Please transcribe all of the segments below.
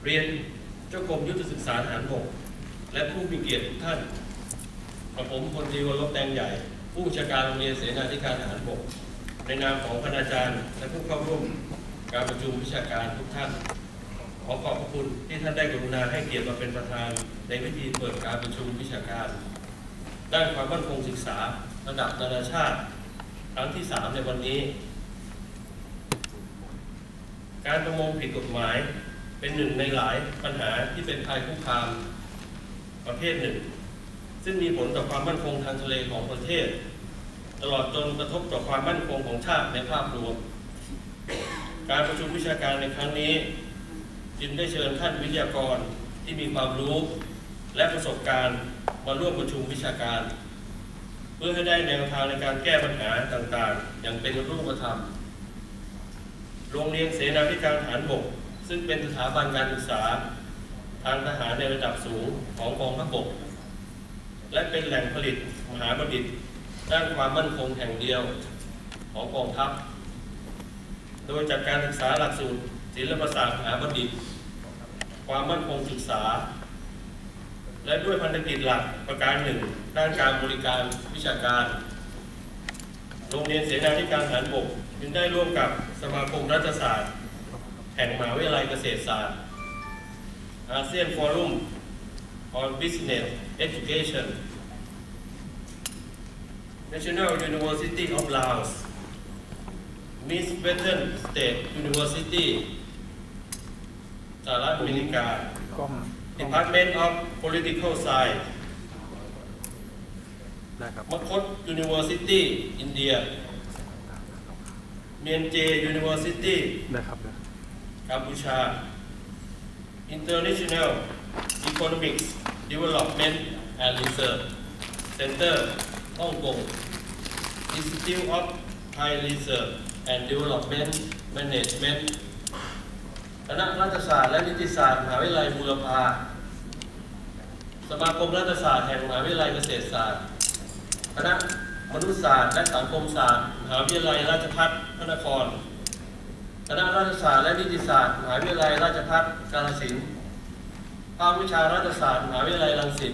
เรียนเจ้ากรมยุทธศึกษาทหารบกและผู้มีเกียรติทุกท่านกระผมพลตรีวรบแดงใหญ่ผู้บัญชาการโรงเรียนเสนาธิการทหารบกในนามของคณาจารย์และผู้เข้าร่วมการประชุมวิชาการทุกท่านขอขอบพระคุณที่ท่านได้กรุณาให้เกียรติมาเป็นประธานในพิธีเปิดการประชุมวิชาการด้านความมั่นคงศึกษาระดับนานาชาติครั้งที่ 3ในวันนี้การประมงผิดกฎหมายเป็นหนึ่งในหลายปัญหาที่เป็นภัยคุกคามประเภทหนึ่งซึ่งมีผลต่อความมั่นคงทางทะเลของประเทศตลอดจนกระทบต่อความมั่นคงของชาติในภาพรวมการประชุมวิชาการในครั้งนี้จึงได้เชิญท่านวิทยากรที่มีความรู้และประสบการณ์มาร่วมประชุมวิชาการเพื่อให้ได้แนวทางในการแก้ปัญหาต่างๆอย่างเป็นรูปธรรมโรงเรียนเสนาธิการทหารบกซึ่งเป็นสถาบันการศึกษาทางทหารในระดับสูงของกองทัพบกและเป็นแหล่งผลิตมหาบัณฑิตด้านความมั่นคงแห่งเดียวของกองทัพโดยจัดการศึกษาหลักสูตรศิลปศาสตร์มหาบัณฑิตความมั่นคงศึกษาและด้วยพันธกิจหลักประการหนึ่งด้านการบริการวิชาการโรงเรียนเสนาธิการทหารบกจึงได้ร่วมกับสมาคมรัฐศาสตร์แห่งมหาวิทยาลัยเกษตรศาสตร์อาเซียนฟอรัม on Business Education National University of Laos Miss Western State University สหรัฐอเมริกา Department of Political Science มัคคต University อินเดียเมียนเจ University กัมพูชา International Economics Development and Research Center ฮ่องกง Institute of Thai Research and Development Management คณะรัฐศาสตร์และนิติศาสตร์มหาวิทยาลัยบูรพาสมาคมรัฐศาสตร์แห่งมหาวิทยาลัยเกษตรศาสตร์คณะมนุษยศาสตร์และสังคมศาสตร์มหาวิทยาลัยราชภัฏพระนครคณะรัฐศาสตร์และนิติศาสตร์มหาวิทยาลัยราชภัฏกาฬสินธุ์ภาควิชารัฐศาสตร์มหาวิทยาลัยรังสิต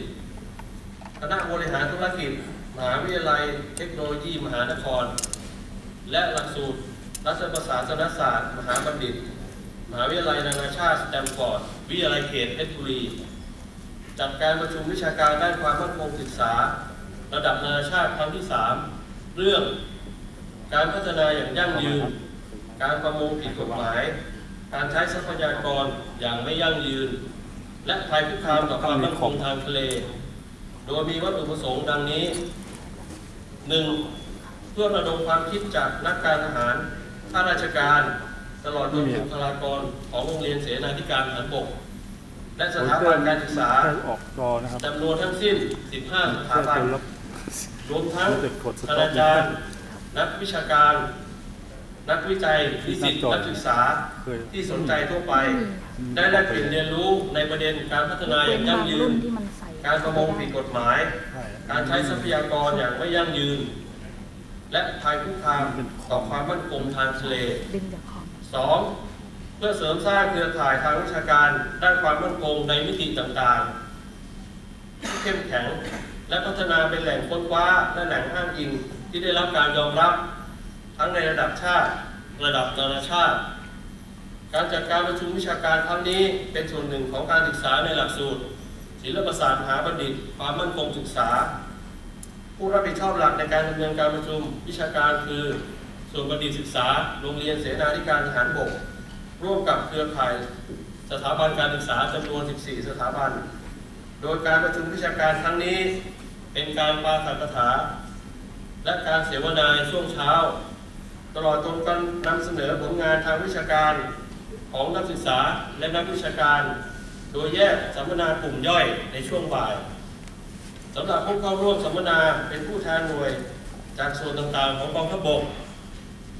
คณะบริหารธุรกิจมหาวิทยาลัยเทคโนโลยีมหานครและหลักสูตรรัฐประศาสนศาสตร์มหาบัณฑิตมหาวิทยาลัยนานาชาติสแตมฟอร์ดวิทยาลัยเขตเพชรบุรีจัดการประชุมวิชาการด้านความมั่นคงศึกษาระดับนานาชาติครั้งที่ 3เรื่องการพัฒนาอย่างยั่งยืนการประมงผิดกฎหมายการใช้ทรัพยากรอย่างไม่ยั่งยืนและภัยคุกคามต่อความมั่นคงทางทะเลโดยมีวัตถุประสงค์ดังนี้ 1. เพื่อระดมความคิดจากนักการทหารข้าราชการตลอดจนบุคลากรของโรงเรียนเสนาธิการทหารบกและสถาบันการศึกษาจำนวนทั้งสิ้น 15 สถาบันรวมทั้งคณาจารย์นักวิชาการนักวิจัยนิสิตนักศึกษาที่สนใจทั่วไปได้แลกเปลี่ยนเรียนรู้ในประเด็นการพัฒนาอย่างยั่งยืนการประมงผิดกฎหมายการใช้ทรัพยากรอย่างไม่ยั่งยืนและภัยคุกคามต่อความมั่นคงทางทะเล 2. เพื่อเสริมสร้างเครือข่ายทางวิชาการด้านความมั่นคงในมิติต่างๆที่เข้มแข็งและพัฒนาเป็นแหล่งค้นคว้าและแหล่งอ้างอิงที่ได้รับการยอมรับทั้งในระดับชาติระดับนานาชาติการจัดการประชุมวิชาการครั้งนี้เป็นส่วนหนึ่งของการศึกษาในหลักสูตรศิลปศาสตร์มหาบัณฑิตความมั่นคงศึกษาผู้รับผิดชอบหลักในการดำเนินการประชุมวิชาการคือส่วนบัณฑิตศึกษาโรงเรียนเสนาธิการทหารบกร่วมกับเครือข่ายสถาบันการศึกษาจำนวน 14 สถาบันโดยการประชุมวิชาการครั้งนี้เป็นการปาฐกถาและการเสวนาในช่วงเช้าตลอดจนการนำเสนอผลงานทางวิชาการของนักศึกษาและนักวิชาการโดยแยกสัมมนากลุ่มย่อยในช่วงบ่ายสำหรับผู้เข้าร่วมสัมมนาเป็นผู้แทนหน่วยจากส่วนต่างๆของกองทัพบก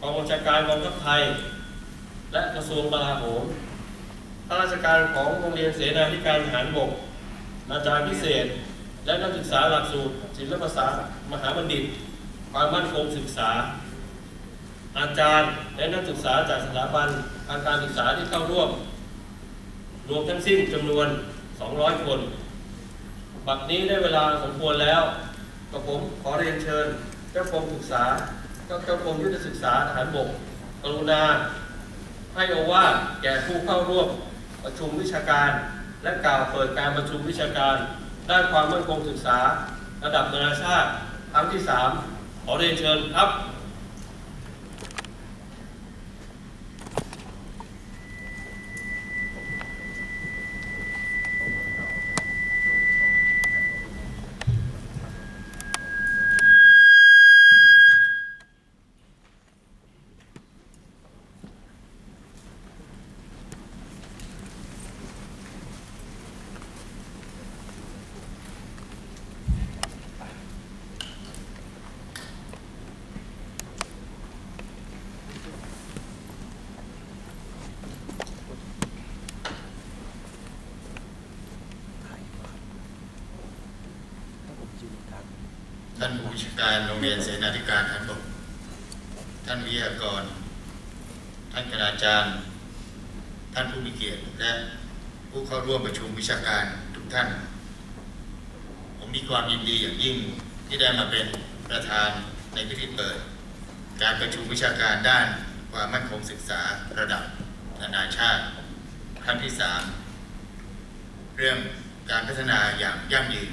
กองบัญชาการกองทัพไทยและกระทรวงกลาโหมข้าราชการของโรงเรียนเสนาธิการทหารบกอาจารย์พิเศษและนักศึกษาหลักสูตรศิลปศาสตร์มหาบัณฑิตความมั่นคงศึกษาอาจารย์และนักศึกษาจากสถาบันทางการศึกษาที่เข้าร่วม รวมทั้งสิ้นจำนวน200 คนบัดนี้ได้เวลาสมควรแล้วกับผมขอเรียนเชิญเจ้ากรมศึกษาเจ้ากรมยุทธศึกษาทหารบกกรุณาให้โอวาทแก่ผู้เข้าร่วมประชุมวิชาการและกล่าวเปิดการประชุมวิชาการด้านความมั่นคงศึกษาระดับนานาชาติครั้งที่ 3ขอเรียนเชิญครับท่านผู้วิชาการโรงเรียนเสนาธิการทหารบกท่านวิทยากรท่านคณาจารย์ท่านผู้มีเกียรติและผู้เข้าร่วมประชุมวิชาการทุกท่านผมมีความยินดีอย่างยิ่งที่ได้มาเป็นประธานในพิธีเปิดการประชุมวิชาการด้านความมั่นคงศึกษาระดับนานาชาติครั้งที่ 3เรื่องการพัฒนาอย่างยั่งยืน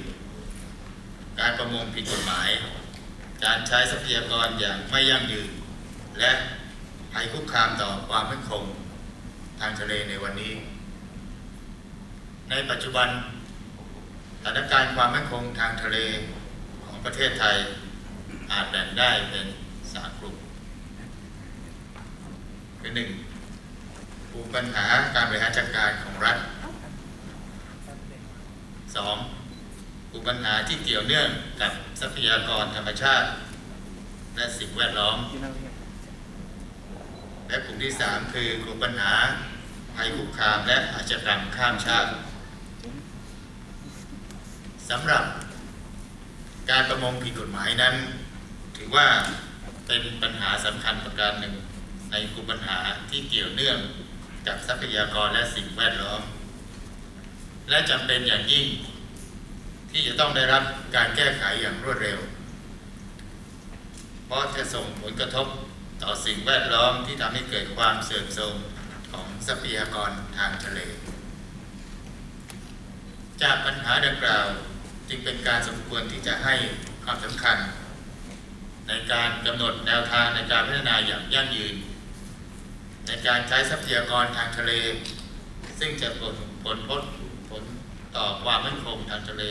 การประมงผิดกฎหมายการใช้ทรัพยากรอย่างไม่ยั่งยืนและภัยคุกคามต่อความมั่นคงทางทะเลในวันนี้ในปัจจุบันสถานการณ์ความมั่นคงทางทะเลของประเทศไทยอาจแบ่งได้เป็น3 กลุ่มคือ 1. กลุ่มปัญหาการบริหารจัดการของรัฐ 2. กลุ่มปัญหาที่เกี่ยวเนื่องกับทรัพยากรธรรมชาติและสิ่งแวดล้อมและกลุ่มที่ 3 คือกลุ่มปัญหาภัยคุกคามและอาชญากรรมข้ามชาติสำหรับการประมงผิดกฎหมายนั้นถือว่าเป็นปัญหาสำคัญประการหนึ่งในกลุ่มปัญหาที่เกี่ยวเนื่องกับทรัพยากรและสิ่งแวดล้อมและจำเป็นอย่างยิ่งที่จะต้องได้รับการแก้ไขอย่างรวดเร็วเพราะจะส่งผลกระทบต่อสิ่งแวดล้อมที่ทำให้เกิดความเสื่อมโทรมของทรัพยากรทางทะเลจากปัญหาดังกล่าวจึงเป็นการสมควรที่จะให้ความสำคัญในการกำหนดแนวทางในการพัฒนาอย่างยั่งยืนในการใช้ทรัพยากรทางทะเลซึ่งจะผลต่อความมั่นคงทางทะเล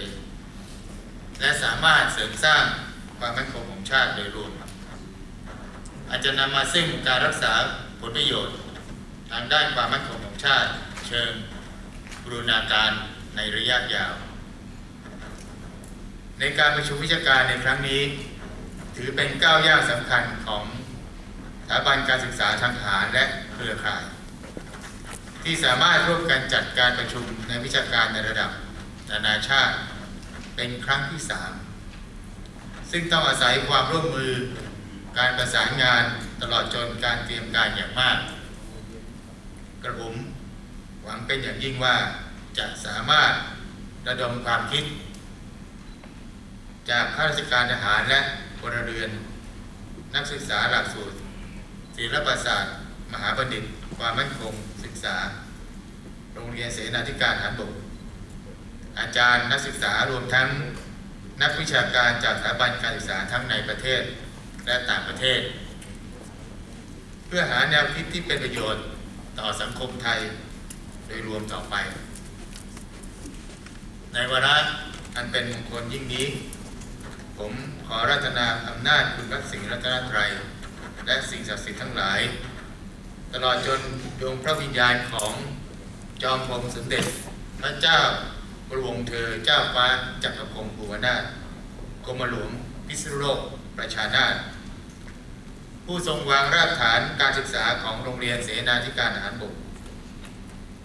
และสามารถเสริมสร้างความมั่นคงของชาติโดยรวมอาจจะนำมาซึ่งการรักษาผลประโยชน์ทางด้านความมั่นคงของชาติเชิงบูรณาการในระยะยาวในการประชุมวิชาการในครั้งนี้ถือเป็นก้าวย่างสำคัญของสถาบันการศึกษาทางทหารและเครือข่ายที่สามารถร่วมกันจัดการประชุมในวิชาการในระดับนานาชาติเป็นครั้งที่ 3ซึ่งต้องอาศัยความร่วมมือการประสานงานตลอดจนการเตรียมการอย่างมากกระผมหวังเป็นอย่างยิ่งว่าจะสามารถระดมความคิดจากข้าราชการทหารและพลเรือนนักศึกษาหลักสูตรศิลปศาสตร์มหาบัณฑิตความมั่นคงศึกษาโรงเรียนเสนาธิการทหารบกอาจารย์นักศึกษารวมทั้งนักวิชาการจากสถาบันการศึกษาทั้งในประเทศและต่างประเทศเพื่อหาแนวคิดที่เป็นประโยชน์ต่อสังคมไทยโดยรวมต่อไปในวาระอันเป็นมงคลยิ่งนี้ผมขอรัตนาอำนาจคุณพระศรีรัตนตรัยและสิ่งศักดิ์สิทธิ์ทั้งหลายตลอดจนดวงพระวิญญาณของจอมพลสมเด็จพระเจ้าบรมวงศ์เธอเจ้าฟ้าจักรพงศ์ภูวนาถกรมหลวงพิษณุโลกประชานาถผู้ทรงวางรากฐานการศึกษาของโรงเรียนเสนาธิการทหารบก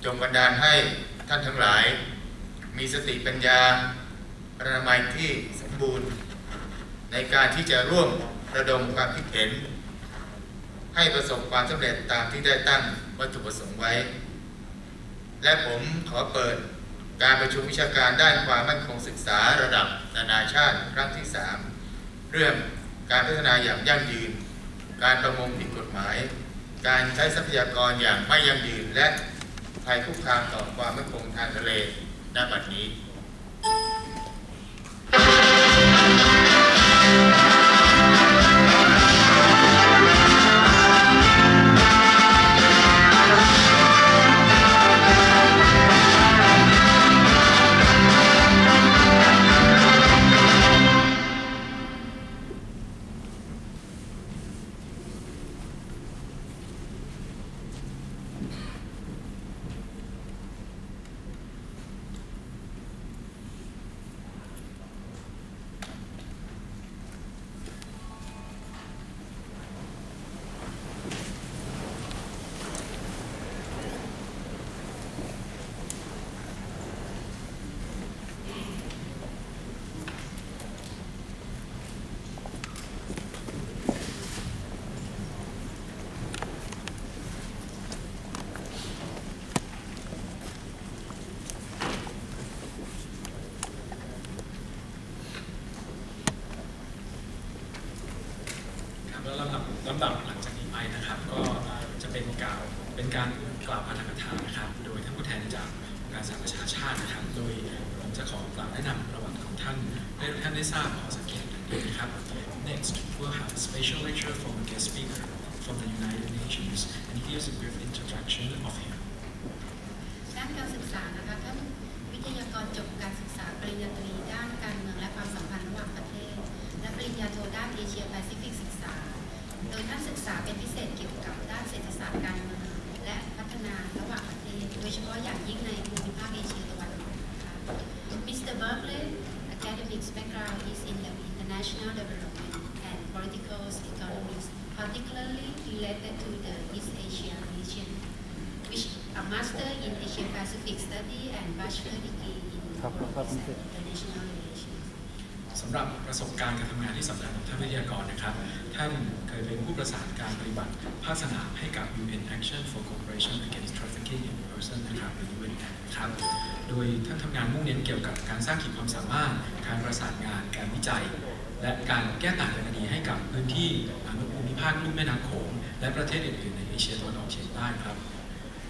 จงบันดาลให้ท่านทั้งหลายมีสติปัญญาพระนามัยที่สมบูรณ์ในการที่จะร่วมระดมความคิดเห็นให้ประสบความสำเร็จตามที่ได้ตั้งวัตถุประสงค์ไว้ และผมขอเปิดการประชุมวิชาการด้านความมั่นคงศึกษาระดับนานาชาติครั้งที่ 3 เรื่องการพัฒนาอย่างยั่งยืนการประมงผิดกฎหมายการใช้ทรัพยากรอย่างไม่ยั่งยืนและภัยคุกคามต่อความมั่นคงทางทะเลณ บัดนี้แล้วลำดับหลังจากนี้ไปนะครับก็จะเป็นการกล่าวปาฐกถานะครับโดยท่านผู้แทนจากการสหประชาชาตินะครับโดยผมจะขอกล่าวแนะนำประวัติของท่านให้ท่านได้ทราบขอสังเกตดังนี้นะครับ Next we'll have a special lecture from a guest speaker from the United Nations and here's a brief introduction of him ด้านการศึกษานะคะท่านวิทยากรจบการศึกษาปริญญาตรีด้านการเมืองและความสัมพันธ์ระหว่างประเทศและปริญญาโทด้านเอเชียแปซิฟิกศึกษาโดยท่านศึกษาเป็นพิเศษเกี่ยวกับด้านเศรษฐศาสตร์การเมืองและพัฒนาระหว่างประเทศโดยเฉพาะอย่างยิ่งในภูมิภาคเอเชียตะวันออกนะคะ Mr. Berkeley academic background is in the international development and political economics particularly related to the East Asia region which a master in Asia Pacific study and bachelor degree in international relationsสำหรับประสบการณ์การทำงานที่สำคัญของท่านวิทยากรนะครับท่านเคยเป็นผู้ประสานการปฏิบัติภาคสนามให้กับ UN Action for Cooperation Against Trafficking in Persons นะครับหรือ UN นะครับโดยท่านทำงานมุ่งเน้นเกี่ยวกับการสร้างขีดความสามารถการประสานงานการวิจัยและการแก้ต่างคดีให้กับพื้นที่ภูมิภาคลุ่มแม่น้ำโขงและประเทศอื่นๆในเอเชียตะวันออกเฉียงใต้ครับ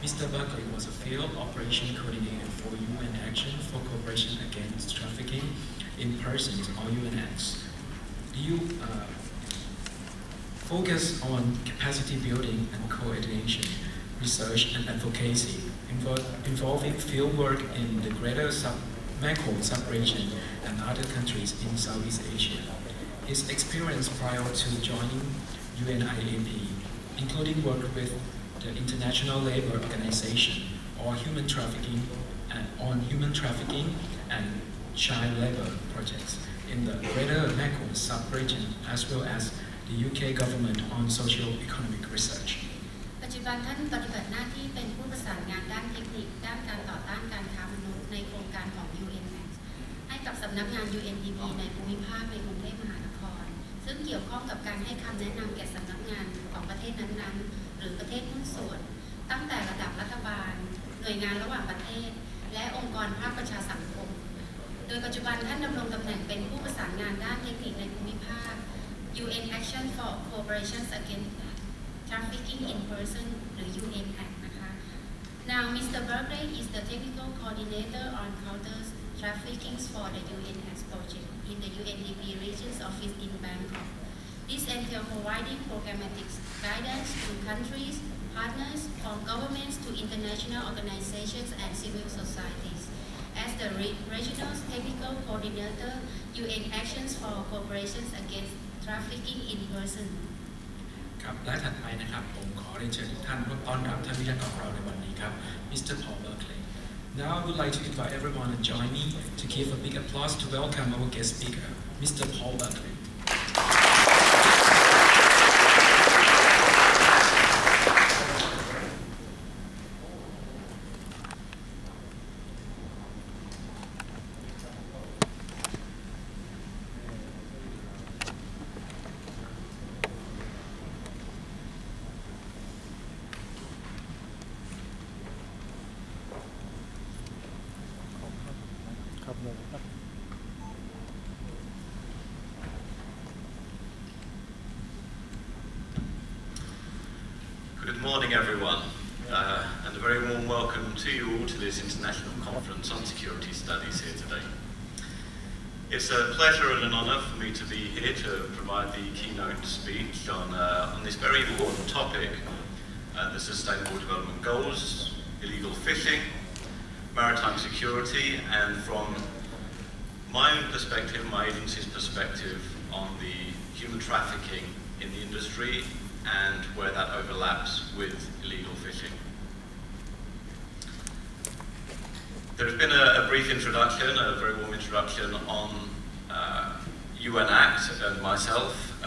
Mr. Berkeley was a field operation coordinator for UN Action for Cooperation Against Trafficking in Persons or UNX. Do you focus on capacity building and coordination, research and advocacy involving fieldwork in the greater Mekong sub-region and other countries in Southeast Asia. His experience prior to joining UNIAP, including work with the International Labour Organization on human trafficking and child labour projects in the greater Mekong sub-region as well as the UK government on socio-economic research. ปัจจุบันท่านปฏิบัติหน้าที่เป็นผู้ประสานงานด้านเทคนิคด้านการต่อต้านการค้ามนุษย์ในโครงการของ UNX ให้กับสำนักงาน UNDP ในภูมิภาคในกรุงเทพมหานครซึ่งเกี่ยวข้องกับการให้คำแนะนำแก่สำนักงานของประเทศนั้นๆหรือประเทศหุ้นส่วนตั้งแต่ระดับรัฐบาลหน่วยงานระหว่างประเทศและองค์กรภาคประชาสังคมโดยปัจจุบันท่านดำรงตำแหน่งเป็นผู้ประสานงานด้านเทคนิคในภูมิภาค UN Action for Cooperation Against Trafficking in Person หรือ UNAC นะคะ Now Mr. Berkeley is the technical coordinator on counter trafficking for the UNX project in the UNDP regions office in Bangkok. This entails providing programmatic guidance to countries, partners, from governments to international organizations and civil societies. As the regional technical coordinator, UN Actions for Cooperation Against Trafficking in Person. ครับและถัดไปนะครับผมขอเรียนเชิญทุกท่านร่วมต้อนรับท่านวิทยากรของเราในวันนี้ครับ Mr. Paul Berkeley. Now I would like to invite everyone to join me to give a big applause to welcome our guest speaker, Mr. Paul Berkeley. Good morning, everyone, and a very warm welcome to you all to this International Conference on Security Studies here today. It's a pleasure and an honour for me to be here to provide the keynote speech on this very important topic, the Sustainable Development Goals, illegal fishing, maritime security, and from my own perspective, my agency's perspective, on the human trafficking in the industry and where that overlaps with illegal fishing. There's been a brief introduction, a very warm introduction on UN Act and myself.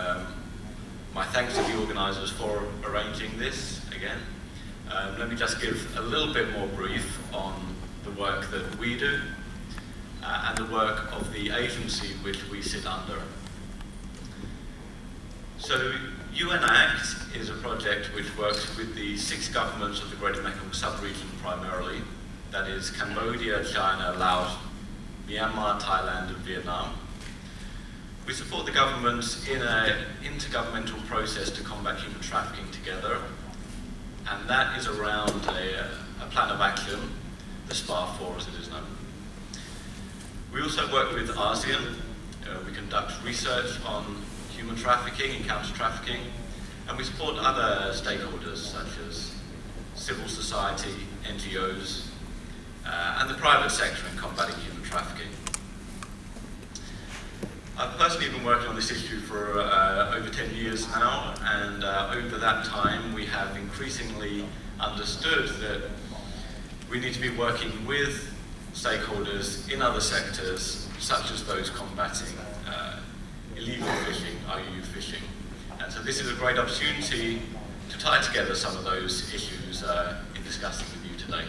My thanks to the organisers for arranging this again. Let me just give a little bit more brief on the work that we do and the work of the agency which we sit under. So, UN Act is a project which works with the 6 governments of the Greater Mekong sub-region primarily, that is Cambodia, China, Laos, Myanmar, Thailand and Vietnam. We support the governments in an intergovernmental process to combat human trafficking together, and that is around a plan of action, the SPA4 as it is known. We also work with ASEAN. We conduct research on human trafficking and counter-trafficking, and we support other stakeholders such as civil society, NGOs, and the private sector in combating human trafficking. I've personally been working on this issue for over 10 years now, and over that time we have increasingly understood that we need to be working with stakeholders in other sectors, such as those combating illegal fishing, IUU fishing. And so this is a great opportunity to tie together some of those issues in discussing with you today.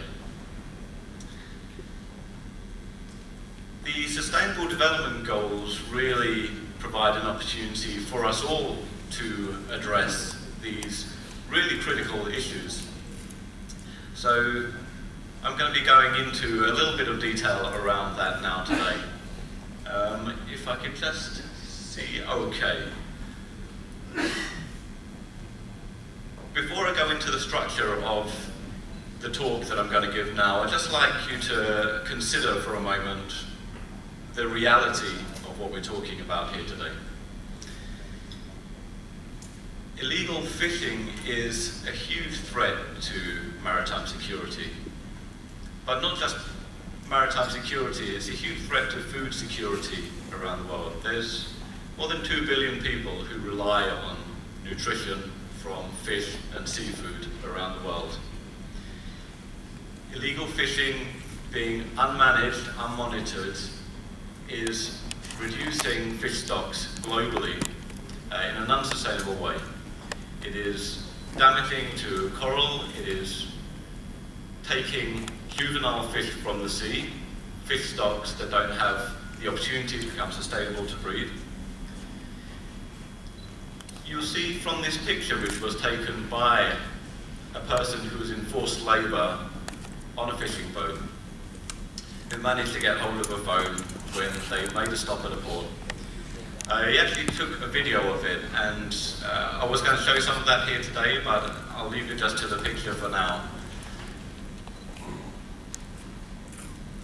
The Sustainable Development Goals really provide an opportunity for us all to address these really critical issues. So I'm going to be going into a little bit of detail around that now today. If I could just see, okay. Before I go into the structure of the talk that I'm going to give now, I'd just like you to consider for a moment the reality of what we're talking about here today. Illegal fishing is a huge threat to maritime security. But not just maritime security, it's a huge threat to food security around the world. There's more than 2 billion people who rely on nutrition from fish and seafood around the world. Illegal fishing, being unmanaged, unmonitored, is reducing fish stocks globally in an unsustainable way. It is damaging to coral, it is taking juvenile fish from the sea, fish stocks that don't have the opportunity to become sustainable to breed. You'll see from this picture, which was taken by a person who was in forced labour on a fishing boat, who managed to get hold of a phone when they made a stop at a port. He actually took a video of it, and I was going to show some of that here today, but I'll leave it just to the picture for now.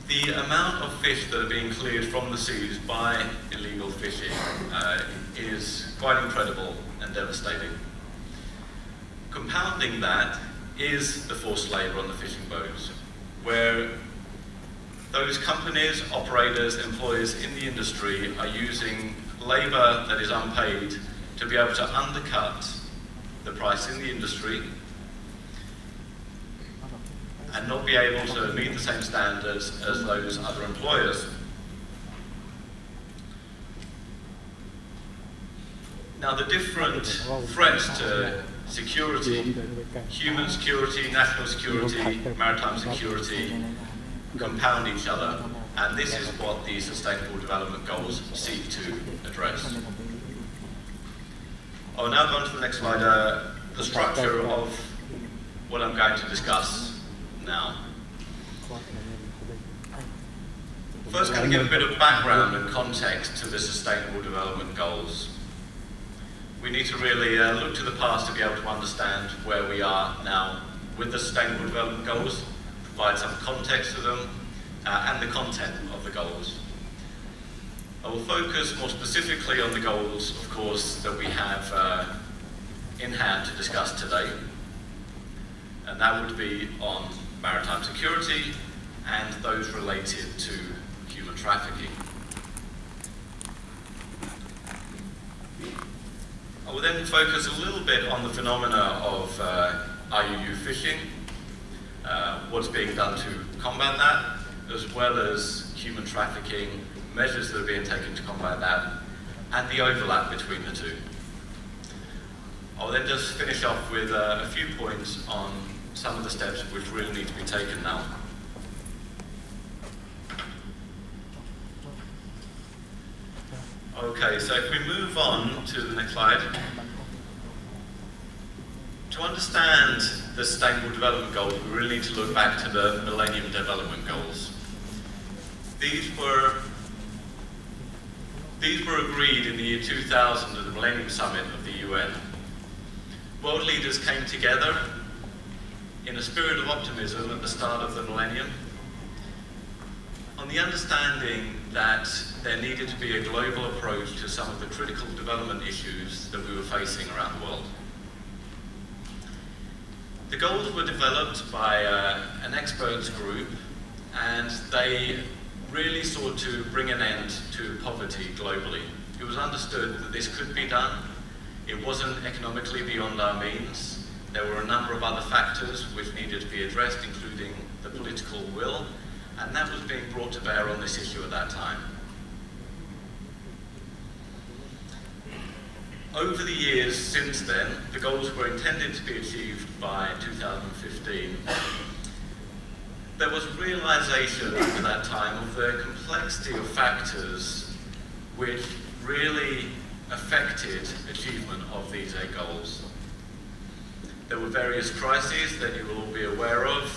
The amount of fish that are being cleared from the seas by illegal fishing is quite incredible and devastating. Compounding that is the forced labour on the fishing boats, where those companies, operators, employers in the industry are using labour that is unpaid to be able to undercut the price in the industry and not be able to meet the same standards as those other employers. Now, the different threats to security, human security, national security, maritime security, compound each other, and this is what the Sustainable Development Goals seek to address. I will now go on to the next slide, the structure of what I'm going to discuss now. First, going to give a bit of background and context to the Sustainable Development Goals. we need to really look to the past to be able to understand where we are now with the Sustainable Development Goals, provide some context to them, and the content of the goals. I will focus more specifically on the goals, of course, that we have in hand to discuss today, and that would be on maritime security and those related to human trafficking. I will then focus a little bit on the phenomena of IUU fishing, what's being done to combat that, as well as human trafficking, measures that are being taken to combat that, and the overlap between the two. I'll then just finish off with a few points on some of the steps which really need to be taken now. Okay, so if we move on to the next slide. To understand the Sustainable Development Goals, we really need to look back to the Millennium Development Goals. These were agreed in the year 2000 at the Millennium Summit of the UN. World leaders came together in a spirit of optimism at the start of the millennium, on the understanding that there needed to be a global approach to some of the critical development issues that we were facing around the world. The goals were developed by an experts group, and they really sought to bring an end to poverty globally. It was understood that this could be done. It wasn't economically beyond our means. There were a number of other factors which needed to be addressed, including the political will, and that was being brought to bear on this issue at that time. Over the years since then, the goals were intended to be achieved by 2015. There was realization at that time of the complexity of factors which really affected achievement of these 8 goals. There were various crises that you will all be aware of,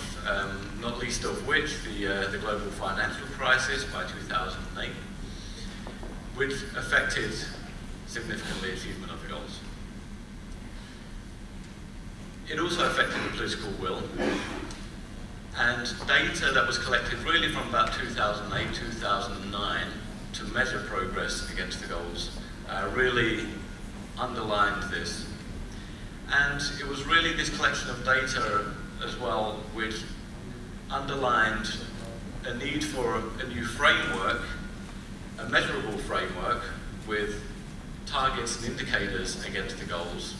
not least of which the global financial crisis by 2008, which affected significantly achievement of the goals. It also affected the political will, and data that was collected really from about 2008, 2009 to measure progress against the goals really underlined this. And it was really this collection of data as well which underlined a need for a new framework, a measurable framework with targets and indicators against the goals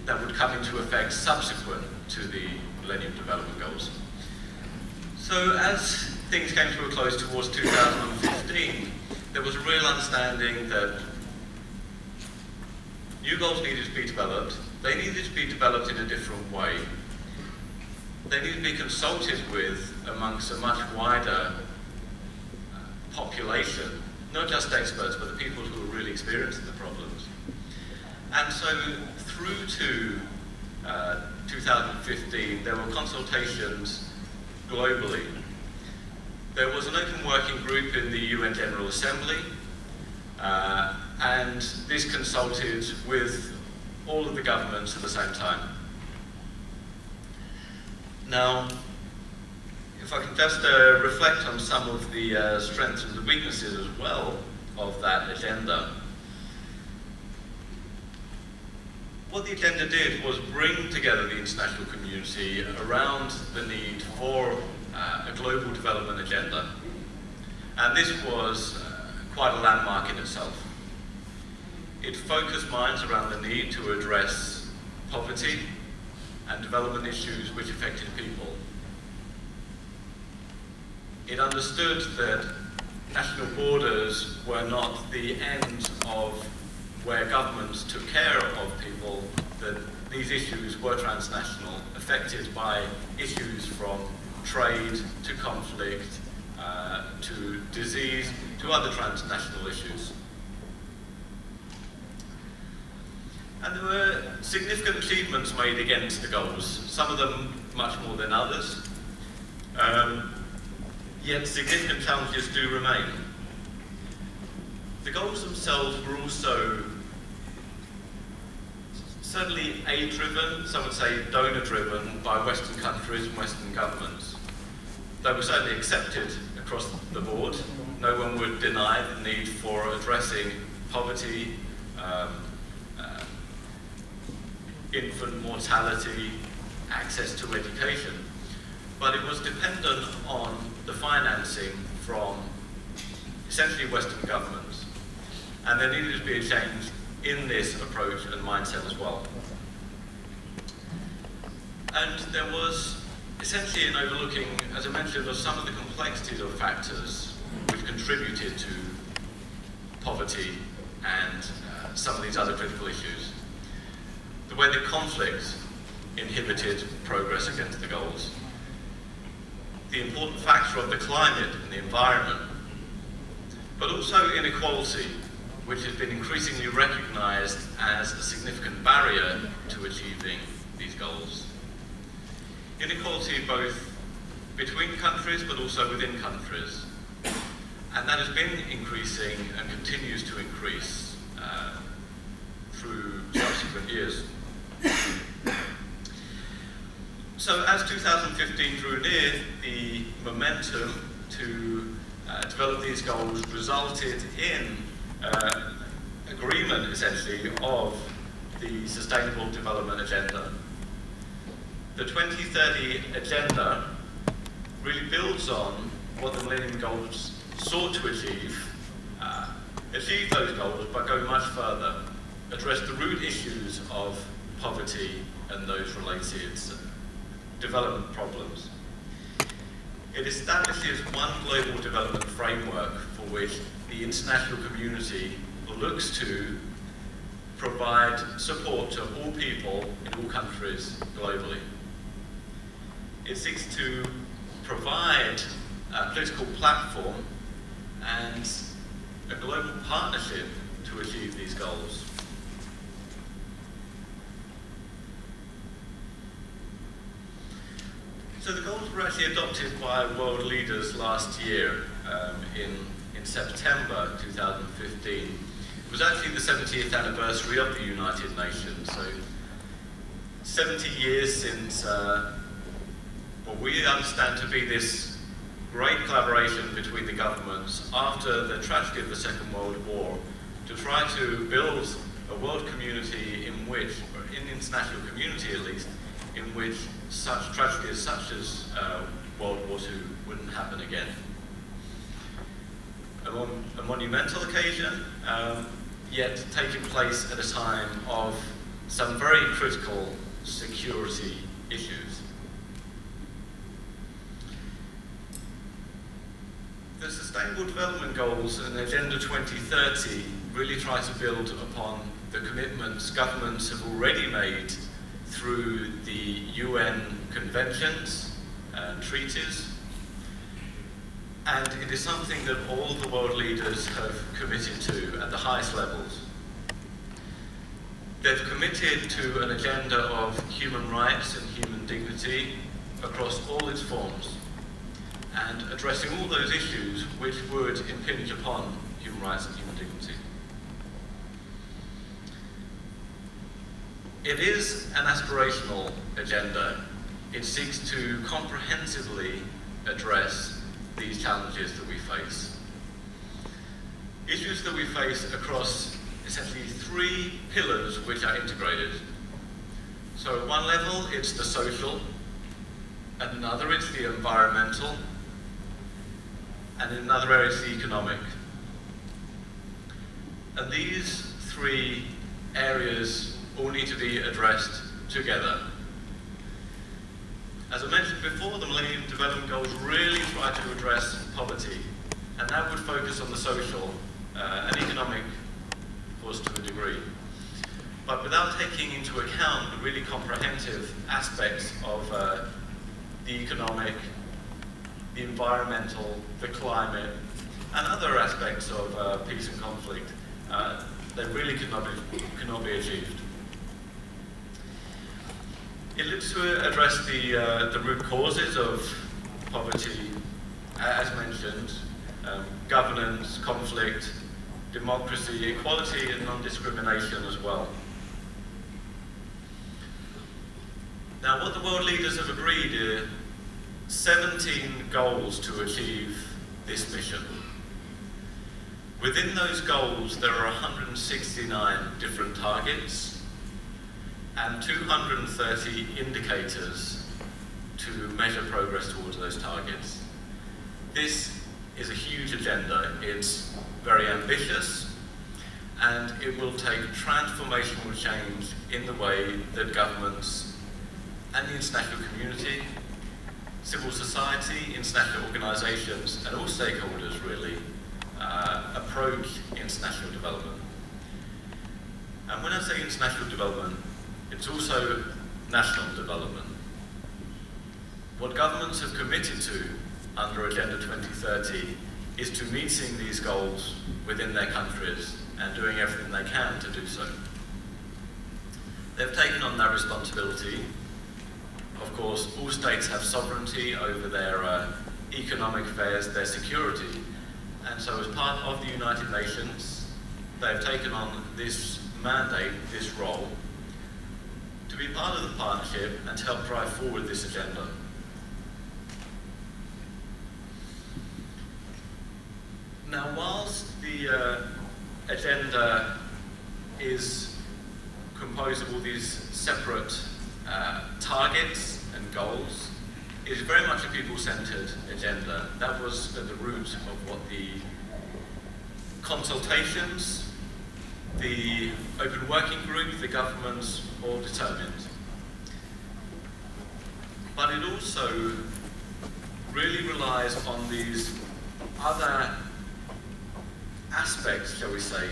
that would come into effect subsequent to the Millennium Development Goals. So as things came to a close towards 2015, there was a real understanding that new goals needed to be developed. They needed to be developed in a different way. They needed to be consulted with amongst a much wider population, not just experts, but the people who are really experiencing the problems. And so through to 2015, there were consultations globally. There was an open working group in the UN General Assembly, and this consulted with all of the governments at the same time. Now, if I can just reflect on some of the strengths and the weaknesses as well of that agenda. What the agenda did was bring together the international community around the need for a global development agenda. And this was quite a landmark in itself. It focused minds around the need to address poverty and development issues which affected people. It understood that national borders were not the end of where governments took care of people, that these issues were transnational, affected by issues from trade to conflict, to disease, to other transnational issues. And there were significant achievements made against the goals, some of them much more than others, yet significant challenges do remain. The goals themselves were also certainly aid-driven, some would say donor-driven by Western countries and Western governments. They were certainly accepted across the board. No one would deny the need for addressing poverty, infant mortality, access to education. But it was dependent on the financing from essentially Western governments. And there needed to be a change in this approach and mindset as well. And there was essentially an overlooking, as I mentioned, of some of the complexities of factors which contributed to poverty and some of these other critical issues. The way that conflict inhibited progress against the goals, the important factor of the climate and the environment, but also inequality, which has been increasingly recognised as a significant barrier to achieving these goals. Inequality both between countries but also within countries. And that has been increasing and continues to increase through subsequent years. So as 2015 drew near, the momentum to develop these goals resulted in agreement, essentially, of the Sustainable Development Agenda. The 2030 Agenda really builds on what the Millennium Goals sought to achieve those goals, but go much further, address the root issues of poverty and those related development problems. It establishes one global development framework for which the international community looks to provide support to all people in all countries globally. It seeks to provide a political platform and a global partnership to achieve these goals. So the goals were actually adopted by world leaders last year in September 2015. It was actually the 70th anniversary of the United Nations, so 70 years since what we understand to be this great collaboration between the governments after the tragedy of the Second World War to try to build a world community in which, or an international community at least, in which such tragedies such as World War II wouldn't happen again. A monumental occasion, yet taking place at a time of some very critical security issues. The Sustainable Development Goals and Agenda 2030 really try to build upon the commitments governments have already made through the UN conventions and treaties, and it is something that all the world leaders have committed to at the highest levels. They've committed to an agenda of human rights and human dignity across all its forms, and addressing all those issues which would impinge upon human rights and human dignity. It is an aspirational agenda. It seeks to comprehensively address these challenges that we face. Issues that we face across essentially three pillars which are integrated. So at one level, it's the social, at another, it's the environmental, and in another area, it's the economic. And these three areas all need to be addressed together. As I mentioned before, the Millennium Development Goals really try to address poverty, and that would focus on the social and economic, of course, to a degree, but without taking into account the really comprehensive aspects of the economic, the environmental, the climate, and other aspects of peace and conflict that really cannot be achieved. It looks to address the root causes of poverty, as mentioned, governance, conflict, democracy, equality, and non-discrimination as well. Now, what the world leaders have agreed are 17 goals to achieve this mission. Within those goals, there are 169 different targets and 230 indicators to measure progress towards those targets. This is a huge agenda. It's very ambitious, and it will take transformational change in the way that governments and the international community, civil society, international organisations, and all stakeholders really approach international development. And when I say international development, it's also national development. What governments have committed to under Agenda 2030 is to meeting these goals within their countries and doing everything they can to do so. They've taken on that responsibility. Of course, all states have sovereignty over their economic affairs, their security, and so as part of the United Nations, they've taken on this mandate, this role, to be part of the partnership and to help drive forward this agenda. Now, whilst the agenda is composed of all these separate targets and goals, it is very much a people-centred agenda. That was at the root of what the consultations, the open working group, the governments all determined. But it also really relies on these other aspects, shall we say,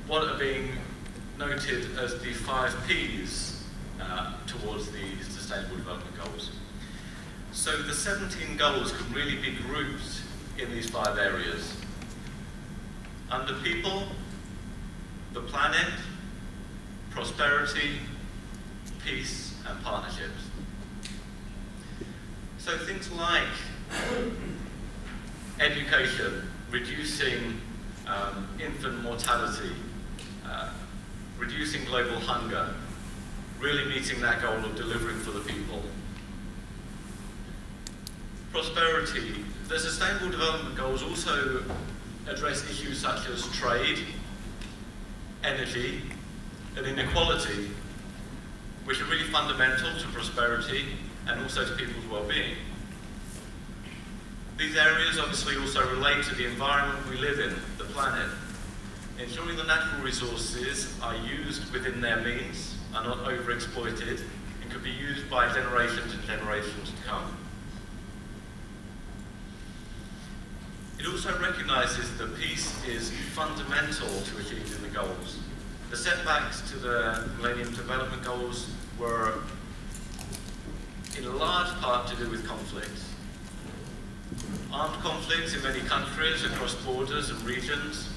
what are being noted as the 5 Ps towards the Sustainable Development Goals. So the 17 goals can really be grouped in these 5 areas. Under people, the planet, prosperity, peace, and partnerships. So things like education, reducing infant mortality, reducing global hunger, really meeting that goal of delivering for the people. Prosperity. The Sustainable Development Goals also address issues such as trade, energy, and inequality, which are really fundamental to prosperity and also to people's well-being. These areas obviously also relate to the environment we live in, the planet. Ensuring the natural resources are used within their means, are not overexploited, and could be used by generations and generations to come. It also recognises that peace is fundamental to achieving the goals. The setbacks to the Millennium Development Goals were in large part to do with conflicts. Armed conflicts in many countries across borders and regions,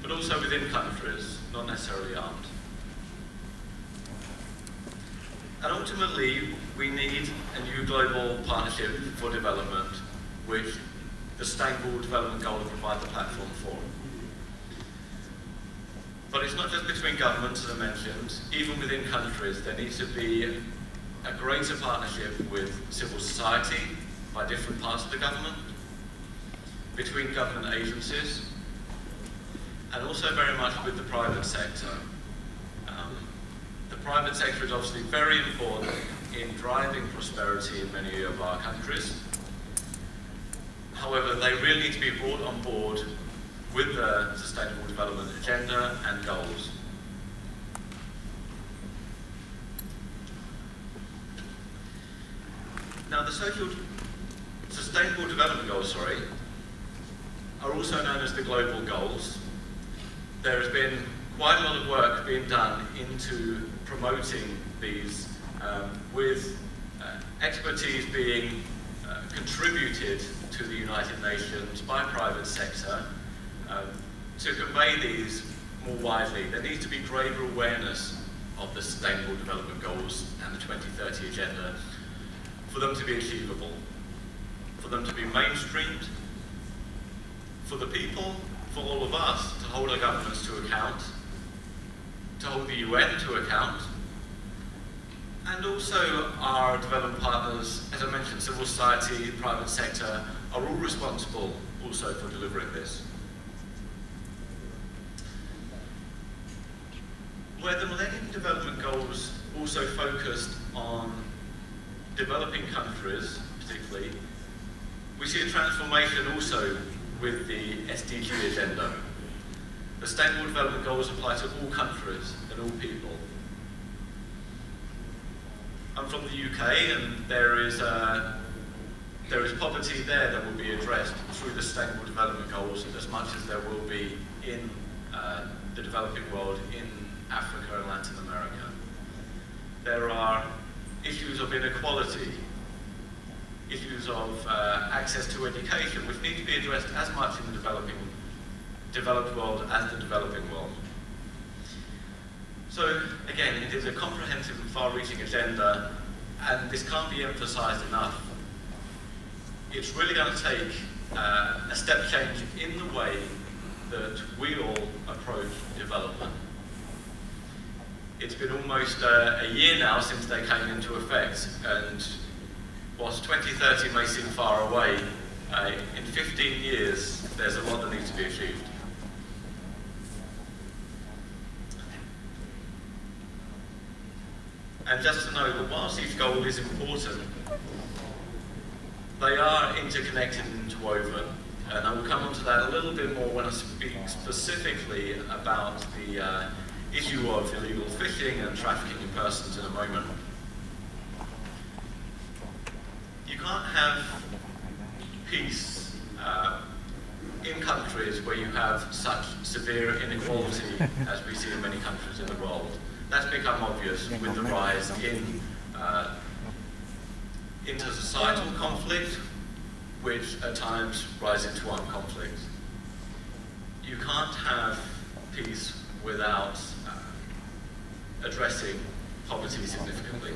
but also within countries, not necessarily armed. And ultimately, we need a new global partnership for development, which the Sustainable Development Goals provide the platform for. But it's not just between governments, as I mentioned. Even within countries, there needs to be a greater partnership with civil society by different parts of the government, between government agencies, and also very much with the private sector. The private sector is obviously very important in driving prosperity in many of our countries. However, they really need to be brought on board with the Sustainable Development Agenda and goals. Now, the Sustainable Development Goals, are also known as the Global Goals. There has been quite a lot of work being done into promoting these with expertise being contributed to the United Nations by private sector to convey these more widely. There needs to be greater awareness of the Sustainable Development Goals and the 2030 Agenda for them to be achievable, for them to be mainstreamed, for the people, for all of us to hold our governments to account, to hold the UN to account, And also our development partners, as I mentioned, civil society, private sector, are all responsible also for delivering this. Where the Millennium Development Goals also focused on developing countries, particularly, we see a transformation also with the SDG agenda. The Sustainable Development Goals apply to all countries and all people. I'm from the UK, and there is poverty there that will be addressed through the Sustainable Development Goals as much as there will be in the developing world, in Africa and Latin America. There are issues of inequality, issues of access to education, which need to be addressed as much in the developed world as the developing world. So again, it is a comprehensive and far-reaching agenda, and this can't be emphasized enough. It's really going to take a step change in the way that we all approach development. It's been almost a year now since they came into effect, and whilst 2030 may seem far away, in 15 years there's a lot that needs to be achieved. And just to know that whilst each goal is important, they are interconnected and interwoven. And I will come on to that a little bit more when I speak specifically about the issue of illegal fishing and trafficking in persons in a moment. You can't have peace in countries where you have such severe inequality as we see in many countries in the world. That's become obvious with the rise in intersocietal conflict, which at times rise into armed conflict. You can't have peace without addressing poverty significantly.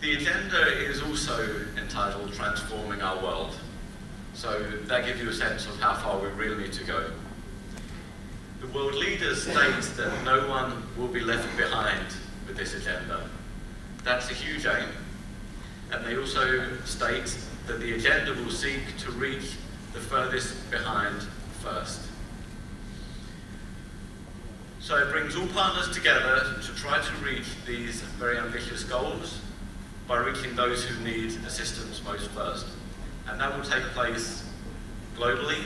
The agenda is also entitled Transforming Our World. So that gives you a sense of how far we really need to go. The world leaders state that no one will be left behind with this agenda. That's a huge aim. And they also state that the agenda will seek to reach the furthest behind first. So it brings all partners together to try to reach these very ambitious goals by reaching those who need assistance most first. And that will take place globally,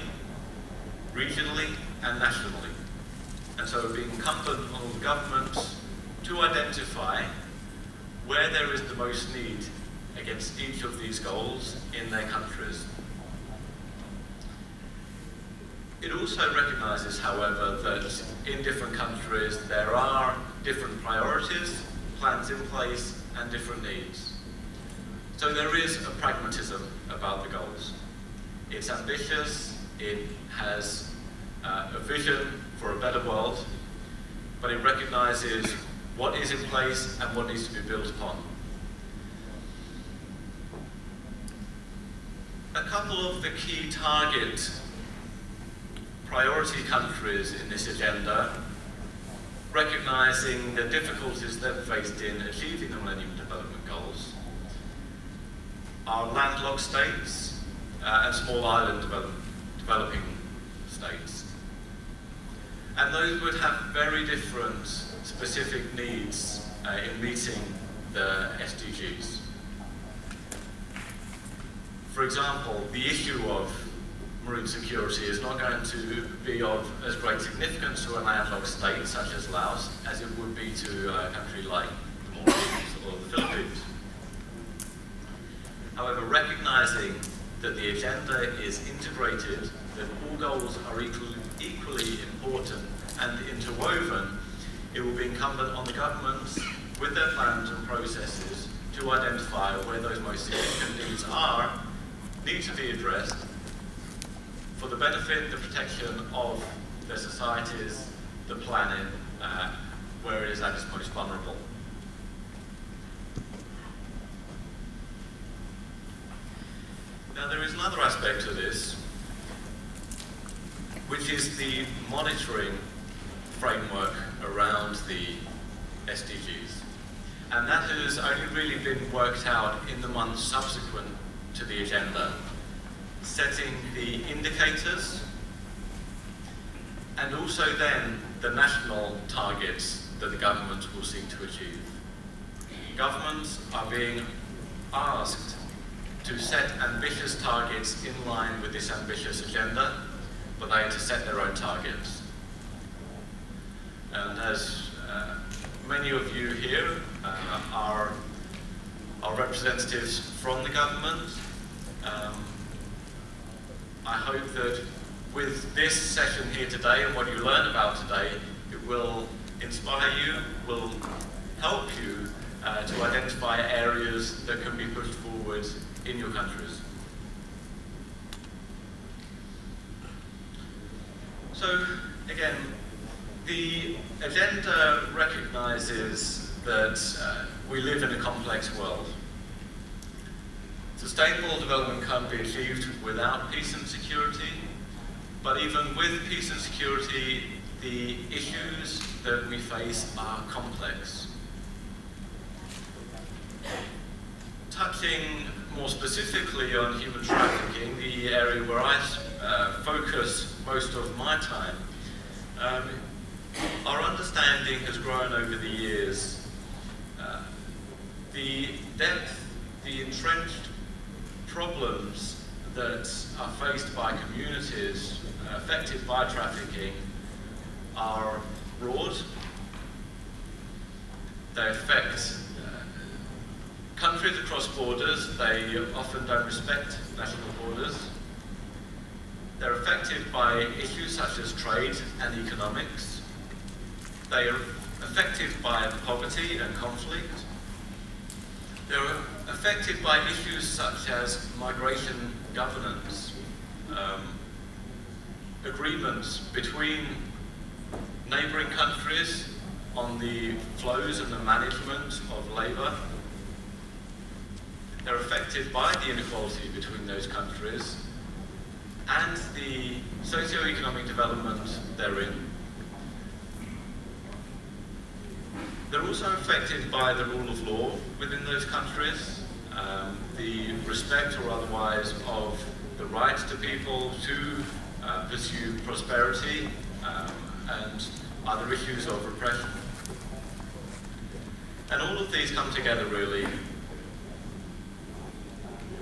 regionally, and nationally. And so it will be incumbent on all the governments to identify where there is the most need against each of these goals in their countries. It also recognises, however, that in different countries there are different priorities, plans in place, and different needs. So there is a pragmatism about the goals. It's ambitious, it has a vision for a better world, but it recognises what is in place and what needs to be built upon. A couple of the key target priority countries in this agenda, recognising the difficulties they've faced in achieving the Millennium Development Goals, are landlocked states and small island developing states. And those would have very different specific needs in meeting the SDGs. For example, the issue of marine security is not going to be of as great significance to a landlocked state such as Laos as it would be to a country like the Maldives or the Philippines. However, recognising that the agenda is integrated, that all goals are equally important and interwoven, it will be incumbent on the governments, with their plans and processes, to identify where those most significant needs need to be addressed for the benefit, the protection of their societies, the planet, where it is at its most vulnerable. Now there is another aspect to this, which is the monitoring framework around the SDGs. And that has only really been worked out in the months subsequent to the agenda, setting the indicators and also then the national targets that the governments will seek to achieve. Governments are being asked to set ambitious targets in line with this ambitious agenda, but they are to set their own targets. And as many of you here are representatives from the government, I hope that with this session here today and what you learn about today, it will inspire you, will help you to identify areas that can be pushed forward in your countries. So, again, the agenda recognizes that we live in a complex world. Sustainable development can't be achieved without peace and security, but even with peace and security, the issues that we face are complex. Touching more specifically on human trafficking, the area where I focus most of my time, our understanding has grown over the years. The depth, the entrenched problems that are faced by communities affected by trafficking are broad. They affect countries across borders. They often don't respect national borders. They're affected by issues such as trade and economics. They are affected by poverty and conflict. They're affected by issues such as migration governance, agreements between neighbouring countries on the flows and the management of labour. They're affected by the inequality between those countries and the socio-economic development therein. They're also affected by the rule of law within those countries, the respect or otherwise of the rights to people to pursue prosperity and other issues of repression. And all of these come together really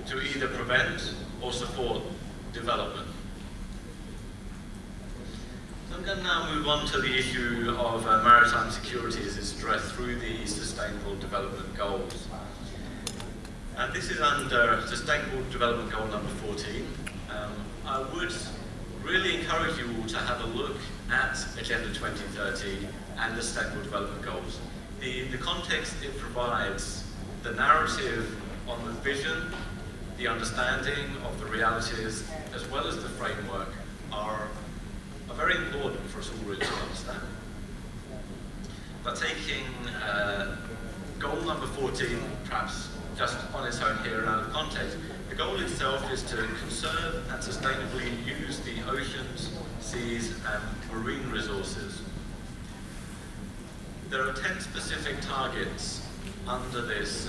to either prevent or support development. So I'm going to now move on to the issue of maritime security as it's addressed through the Sustainable Development Goals. And this is under Sustainable Development Goal number 14. I would really encourage you all to have a look at Agenda 2030 and the Sustainable Development Goals. The context it provides, the narrative on the vision, the understanding of the realities, as well as the framework, are very important for us all really to understand. But taking goal number 14, perhaps just on its own here and out of context, the goal itself is to conserve and sustainably use the oceans, seas, and marine resources. There are 10 specific targets under this